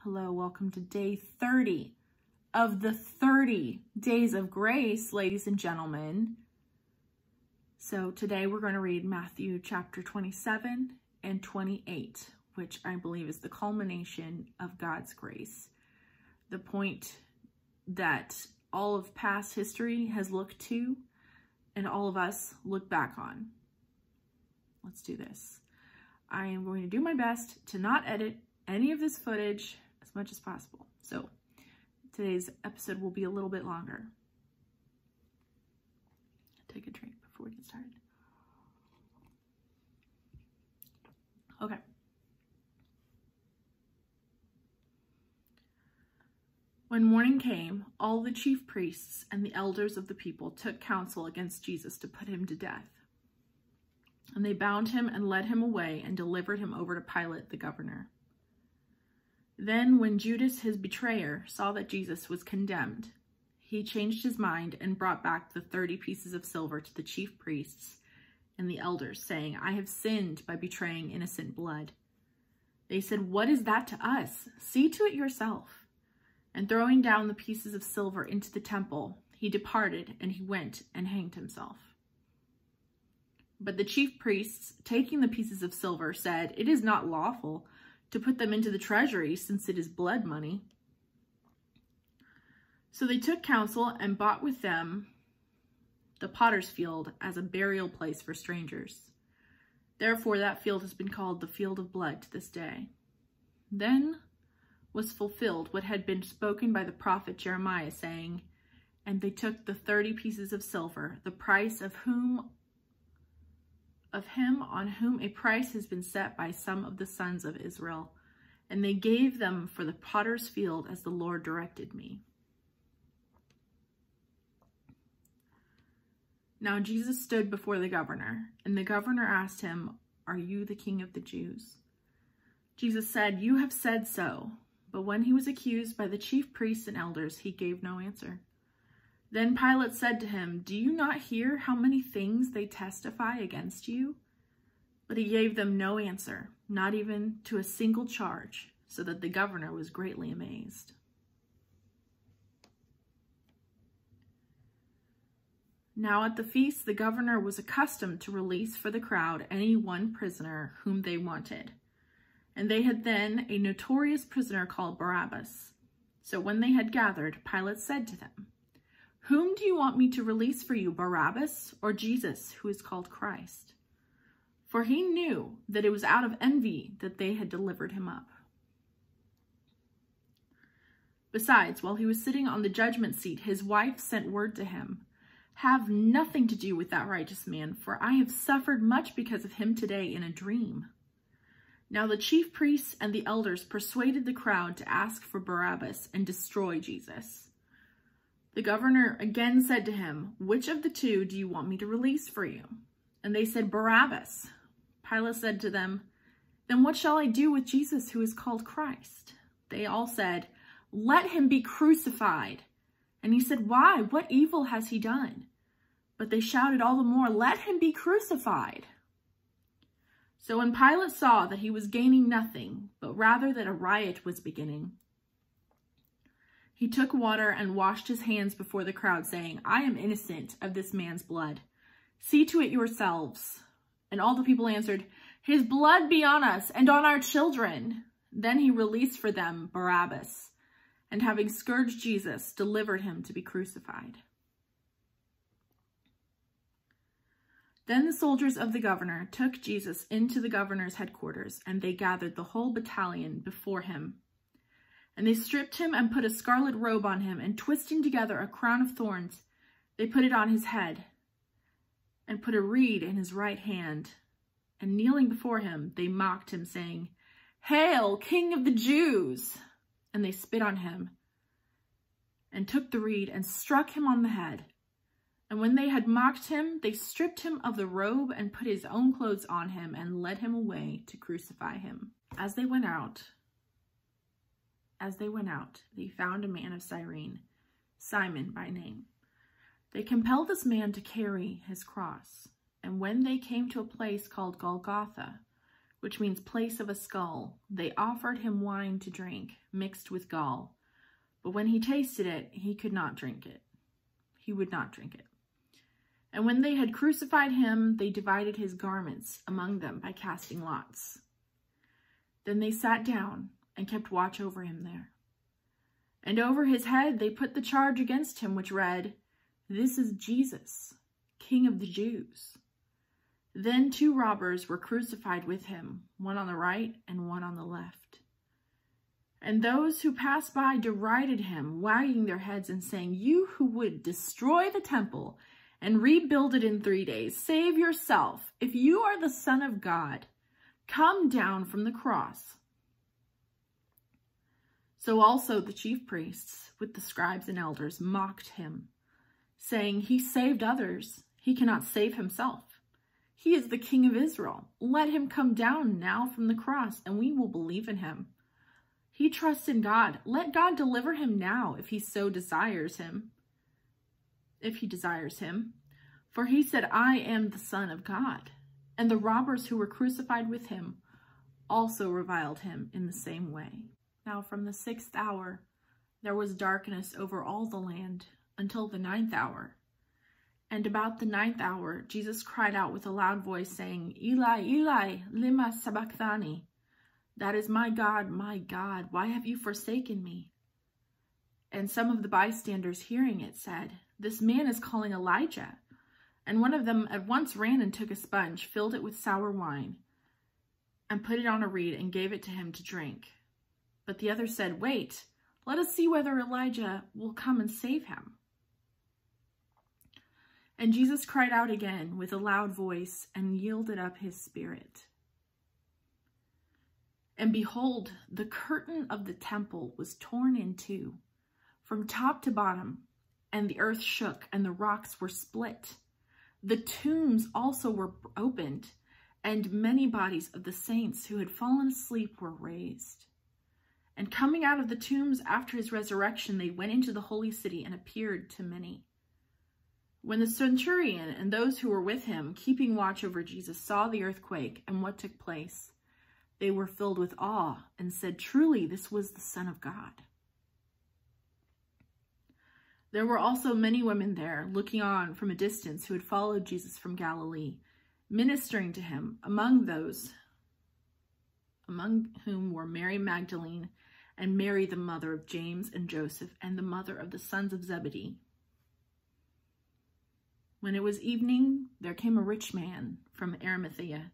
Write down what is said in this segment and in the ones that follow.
Hello, welcome to day 30 of the 30 days of grace, ladies and gentlemen. So today we're going to read Matthew chapter 27 and 28, which I believe is the culmination of God's grace. The point that all of past history has looked to and all of us look back on. Let's do this. I am going to do my best to not edit any of this footage as much as possible. So today's episode will be a little bit longer. Take a drink before we get started. Okay. When morning came, all the chief priests and the elders of the people took counsel against Jesus to put him to death. And they bound him and led him away and delivered him over to Pilate the governor. Then when Judas, his betrayer, saw that Jesus was condemned, he changed his mind and brought back the 30 pieces of silver to the chief priests and the elders, saying, "I have sinned by betraying innocent blood." They said, "What is that to us? See to it yourself." And throwing down the pieces of silver into the temple, he departed, and he went and hanged himself. But the chief priests, taking the pieces of silver, said, "It is not lawful to put them into the treasury, since it is blood money." So they took counsel and bought with them the potter's field as a burial place for strangers. Therefore that field has been called the field of blood to this day. Then was fulfilled what had been spoken by the prophet Jeremiah, saying, "And they took the 30 pieces of silver, the price of him on whom a price has been set by some of the sons of Israel, and they gave them for the potter's field as the Lord directed me." Now Jesus stood before the governor, and the governor asked him, "Are you the king of the Jews?" Jesus said, "You have said so." But when he was accused by the chief priests and elders, he gave no answer. Then Pilate said to him, "Do you not hear how many things they testify against you?" But he gave them no answer, not even to a single charge, so that the governor was greatly amazed. Now at the feast, the governor was accustomed to release for the crowd any one prisoner whom they wanted. And they had then a notorious prisoner called Barabbas. So when they had gathered, Pilate said to them, "Whom do you want me to release for you, Barabbas or Jesus, who is called Christ?" For he knew that it was out of envy that they had delivered him up. Besides, while he was sitting on the judgment seat, his wife sent word to him, "Have nothing to do with that righteous man, for I have suffered much because of him today in a dream." Now the chief priests and the elders persuaded the crowd to ask for Barabbas and destroy Jesus. The governor again said to him, "Which of the two do you want me to release for you?" And they said, "Barabbas." Pilate said to them, "Then what shall I do with Jesus, who is called Christ?" They all said, "Let him be crucified." And he said, "Why? What evil has he done?" But they shouted all the more, "Let him be crucified." So when Pilate saw that he was gaining nothing, but rather that a riot was beginning, he took water and washed his hands before the crowd, saying, "I am innocent of this man's blood. See to it yourselves." And all the people answered, "His blood be on us and on our children." Then he released for them Barabbas, and having scourged Jesus, delivered him to be crucified. Then the soldiers of the governor took Jesus into the governor's headquarters, and they gathered the whole battalion before him. And they stripped him and put a scarlet robe on him, and twisting together a crown of thorns, they put it on his head, and put a reed in his right hand. And kneeling before him, they mocked him, saying, "Hail, King of the Jews!" And they spit on him, and took the reed, and struck him on the head. And when they had mocked him, they stripped him of the robe, and put his own clothes on him, and led him away to crucify him. As they went out, they found a man of Cyrene, Simon by name. They compelled this man to carry his cross. And when they came to a place called Golgotha, which means place of a skull, they offered him wine to drink, mixed with gall. But when he tasted it, he could not drink it. He would not drink it. And when they had crucified him, they divided his garments among them by casting lots. Then they sat down and kept watch over him there. And over his head they put the charge against him, which read, "This is Jesus, King of the Jews." Then 2 robbers were crucified with him, one on the right and one on the left. And those who passed by derided him, wagging their heads and saying, "You who would destroy the temple and rebuild it in 3 days, save yourself. If you are the Son of God, come down from the cross." So also the chief priests, with the scribes and elders, mocked him, saying, "He saved others. He cannot save himself. He is the King of Israel. Let him come down now from the cross, and we will believe in him. He trusts in God. Let God deliver him now if he so desires him. If he desires him. For he said, 'I am the Son of God.'" And the robbers who were crucified with him also reviled him in the same way. Now from the 6th hour there was darkness over all the land until the 9th hour. And about the 9th hour Jesus cried out with a loud voice, saying, "Eli, Eli, lema sabachthani?" That is, my God, why have you forsaken me?" And some of the bystanders hearing it said, "This man is calling Elijah." And one of them at once ran and took a sponge, filled it with sour wine, and put it on a reed and gave it to him to drink. But the other said, "Wait, let us see whether Elijah will come and save him." And Jesus cried out again with a loud voice and yielded up his spirit. And behold, the curtain of the temple was torn in two, from top to bottom, and the earth shook, and the rocks were split. The tombs also were opened, and many bodies of the saints who had fallen asleep were raised. And coming out of the tombs after his resurrection, they went into the holy city and appeared to many. When the centurion and those who were with him, keeping watch over Jesus, saw the earthquake and what took place, they were filled with awe and said, "Truly, this was the Son of God." There were also many women there, looking on from a distance, who had followed Jesus from Galilee, ministering to him, among whom were Mary Magdalene and Mary, the mother of James and Joseph, and the mother of the sons of Zebedee. When it was evening, there came a rich man from Arimathea,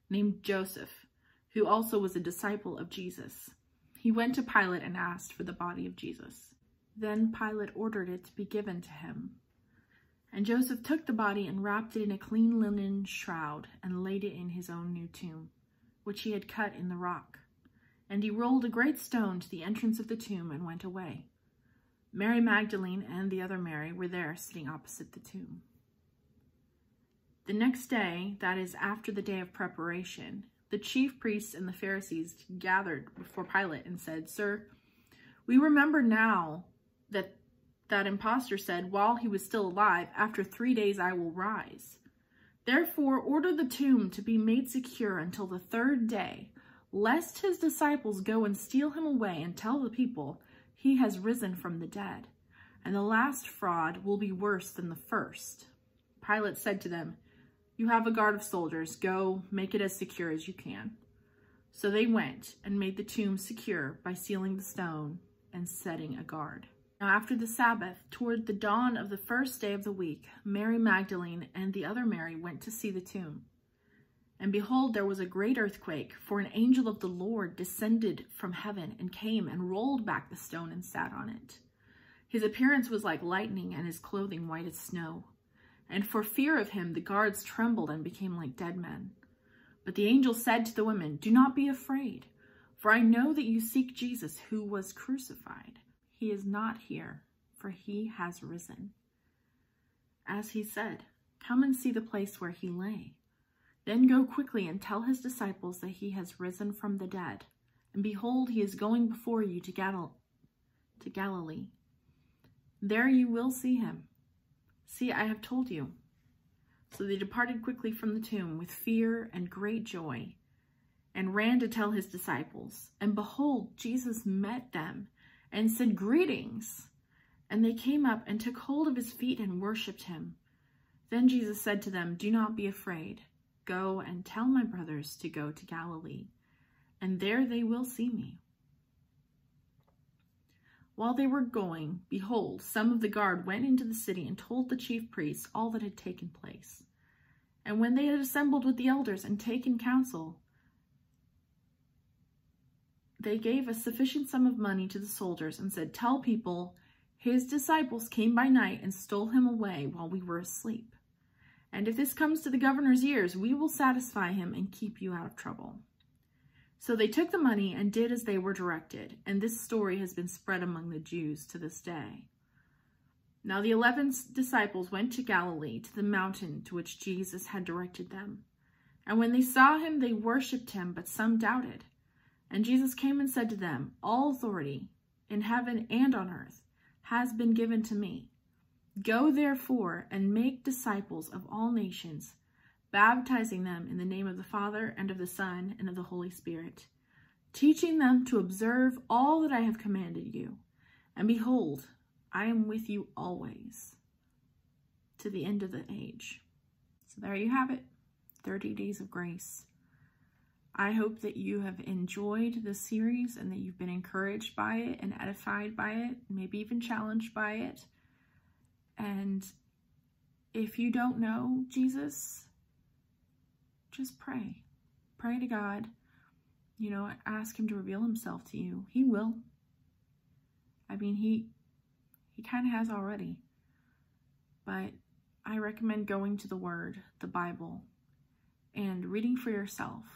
named Joseph, who also was a disciple of Jesus. He went to Pilate and asked for the body of Jesus. Then Pilate ordered it to be given to him. And Joseph took the body and wrapped it in a clean linen shroud and laid it in his own new tomb, which he had cut in the rock. And he rolled a great stone to the entrance of the tomb and went away. Mary Magdalene and the other Mary were there, sitting opposite the tomb. The next day, that is, after the day of preparation, the chief priests and the Pharisees gathered before Pilate and said, "Sir, we remember now that impostor said, while he was still alive, 'After 3 days I will rise.' Therefore, order the tomb to be made secure until the 3rd day, lest his disciples go and steal him away and tell the people, 'He has risen from the dead.' And the last fraud will be worse than the first." Pilate said to them, "You have a guard of soldiers. Go, make it as secure as you can." So they went and made the tomb secure by sealing the stone and setting a guard. Now after the Sabbath, toward the dawn of the 1st day of the week, Mary Magdalene and the other Mary went to see the tomb. And behold, there was a great earthquake, for an angel of the Lord descended from heaven and came and rolled back the stone and sat on it. His appearance was like lightning and his clothing white as snow. And for fear of him, the guards trembled and became like dead men. But the angel said to the women, "Do not be afraid, for I know that you seek Jesus who was crucified. He is not here, for he has risen. As he said, come and see the place where he lay. Then go quickly and tell his disciples that he has risen from the dead. And behold, he is going before you to Galilee. There you will see him. See, I have told you." So they departed quickly from the tomb with fear and great joy, and ran to tell his disciples. And behold, Jesus met them and said, "Greetings." And they came up and took hold of his feet and worshipped him. Then Jesus said to them, "Do not be afraid. Go and tell my brothers to go to Galilee, and there they will see me." While they were going, behold, some of the guard went into the city and told the chief priests all that had taken place. And when they had assembled with the elders and taken counsel, they gave a sufficient sum of money to the soldiers and said, "Tell people, his disciples came by night and stole him away while we were asleep. And if this comes to the governor's ears, we will satisfy him and keep you out of trouble." So they took the money and did as they were directed, and this story has been spread among the Jews to this day. Now the 11 disciples went to Galilee, to the mountain to which Jesus had directed them. And when they saw him, they worshipped him, but some doubted. And Jesus came and said to them, "All authority in heaven and on earth has been given to me. Go therefore and make disciples of all nations, baptizing them in the name of the Father and of the Son and of the Holy Spirit, teaching them to observe all that I have commanded you. And behold, I am with you always to the end of the age." So there you have it, 30 days of grace. I hope that you have enjoyed this series and that you've been encouraged by it and edified by it, maybe even challenged by it. And if you don't know Jesus, just pray. Pray to God. You know, ask him to reveal himself to you. He will. I mean, he kind of has already. But I recommend going to the Word, the Bible, and reading for yourself.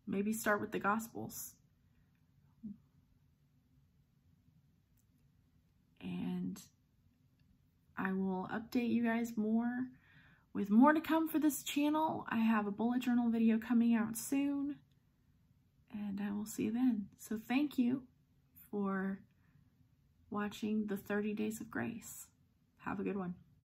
Maybe start with the Gospels. And I will update you guys more with more to come for this channel. I have a bullet journal video coming out soon, and I will see you then. So thank you for watching the 30 Days of Grace. Have a good one.